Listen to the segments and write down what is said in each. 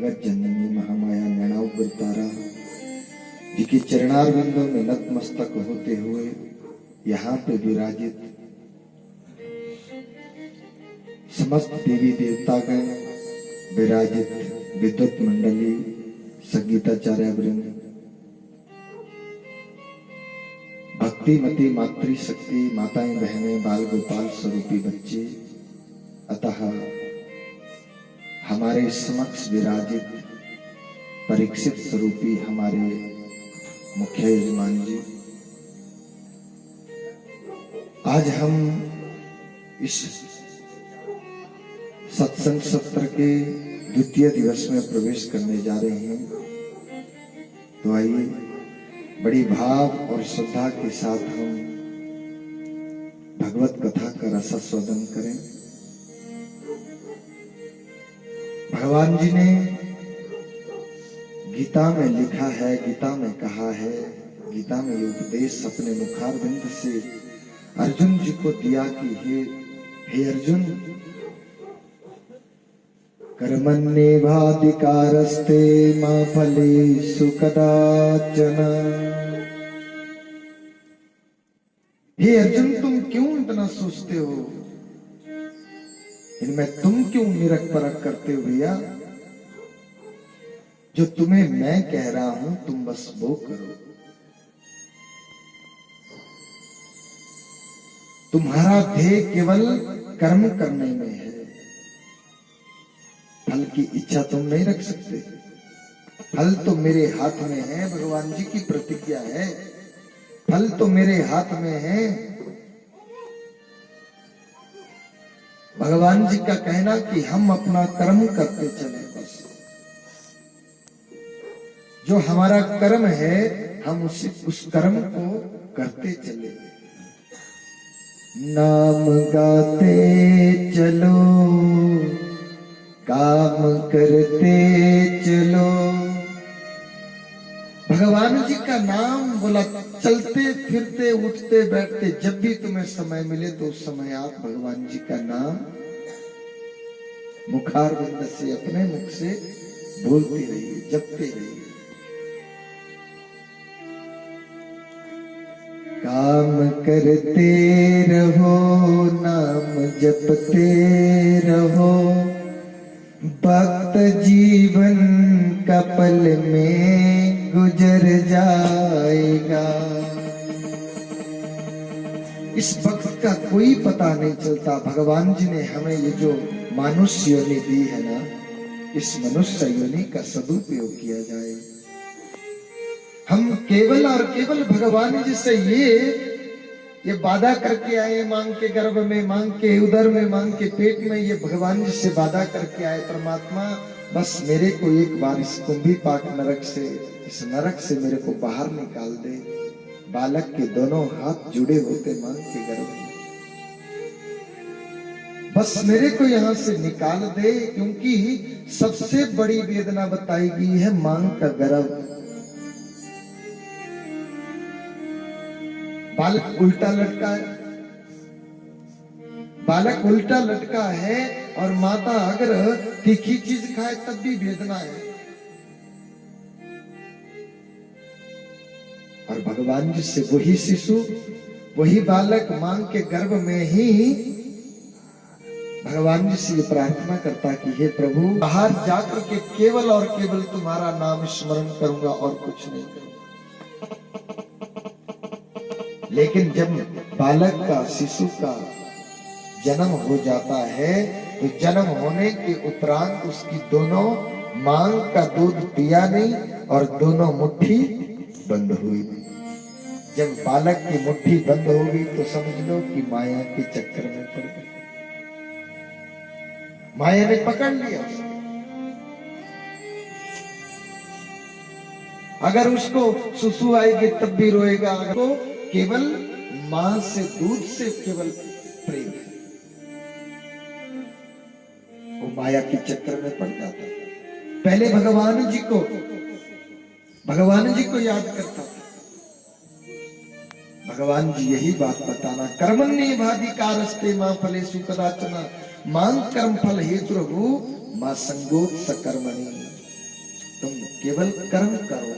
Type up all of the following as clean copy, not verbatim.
जगत जननी महामाया नैणाउग्र तारा जी के चरणारविंदों में नतमस्तक होते हुए यहाँ पे विराजित समस्त देवी देवतागण, विराजित विद्युत मंडली, संगीताचार्य वृंद, भक्तिमती मातृशक्ति माताएं बहनें, बाल गोपाल स्वरूपी बच्चे, अतः हमारे समक्ष विराजित परीक्षित स्वरूपी हमारे मुख्य यजमान जी, आज हम इस सत्संग सत्र के द्वितीय दिवस में प्रवेश करने जा रहे हैं। तो आइए बड़ी भाव और श्रद्धा के साथ हम भगवत कथा का रसास्वादन करें। भगवान जी ने गीता में लिखा है, गीता में कहा है, गीता में ये उपदेश अपने मुखारविंद से अर्जुन जी को दिया कि हे अर्जुन, कर्मण्येवाधिकारस्ते मा फलेषु कदाचन। हे अर्जुन, तुम क्यों इतना सोचते हो, इनमें तुम क्यों निरख परख करते हो भैया? जो तुम्हें मैं कह रहा हूं तुम बस वो करो। तुम्हारा ध्येय केवल कर्म करने में है, फल की इच्छा तुम नहीं रख सकते। फल तो मेरे हाथ में है, भगवान जी की प्रतिज्ञा है, फल तो मेरे हाथ में है। भगवान जी का कहना कि हम अपना कर्म करते चले, बस जो हमारा कर्म है हम उस कर्म को करते चले। नाम गाते चलो, काम करते चलो। भगवान जी का नाम बोला, चलते फिरते उठते बैठते जब भी तुम्हें समय मिले तो उस समय आप भगवान जी का नाम मुखारविंद से, अपने मुख से बोलते रहिए, जपते रहिए। काम करते रहो, नाम जपते रहो, भक्त जीवन का पल में गुजर जाएगा। इस भक्त का कोई पता नहीं चलता। भगवान जी ने हमें ये जो मनुष्य योनि दी है ना, इस मनुष्य योनि का सदुपयोग किया जाए। हम केवल और केवल भगवान जी से ये वादा करके आए, मांग के गर्भ में, मांग के उदर में, मांग के पेट में, ये भगवान जी से वादा करके आए, परमात्मा बस मेरे को एक बार इस कुंभी पाक नरक से, इस नरक से मेरे को बाहर निकाल दे। बालक के दोनों हाथ जुड़े होते मांग के गर्भ में, बस मेरे को यहां से निकाल दे, क्योंकि सबसे बड़ी वेदना बताई गई है मांग का गर्भ। बालक उल्टा लटका है, बालक उल्टा लटका है, और माता अगर तीखी चीज खाए तब भी वेदना है। और भगवान जी से वही शिशु, वही बालक मांग के गर्भ में ही भगवान जी से ये प्रार्थना करता कि हे प्रभु, बाहर जाकर के केवल और केवल तुम्हारा नाम स्मरण करूंगा और कुछ नहीं करूंगा। लेकिन जब बालक का, शिशु का जन्म हो जाता है, तो जन्म होने के उपरांत उसकी दोनों मांग का दूध पिया नहीं और दोनों मुट्ठी बंद हुई। जब बालक की मुट्ठी बंद हो गई तो समझ लो कि माया के चक्कर में पड़ गई, माया ने पकड़ लिया उसको। अगर उसको सुसु आएगी तब भी रोएगा, तो केवल मां से, दूध से केवल प्रेम है, वो माया के चक्कर में पड़ जाता है। पहले भगवान जी को याद करता था। भगवान जी यही बात बताना, कर्मण्येवाधिकारस्ते मा फलेषु कदाचन, मां कर्म फल हेतुर्भु मां संगोत्स कर्मणि। तुम केवल कर्म करो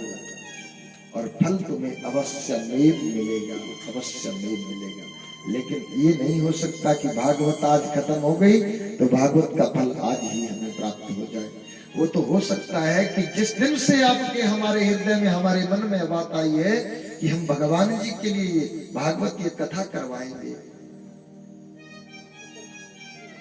और फल तुम्हें अवश्य में मिलेगा, अवश्य में मिलेगा। लेकिन ये नहीं हो सकता कि भागवत आज खत्म हो गई तो भागवत का फल आज ही हमें प्राप्त हो जाए। वो तो हो सकता है कि जिस दिन से आपके हमारे हृदय में, हमारे मन में बात आई है कि हम भगवान जी के लिए भागवत की कथा करवाएंगे,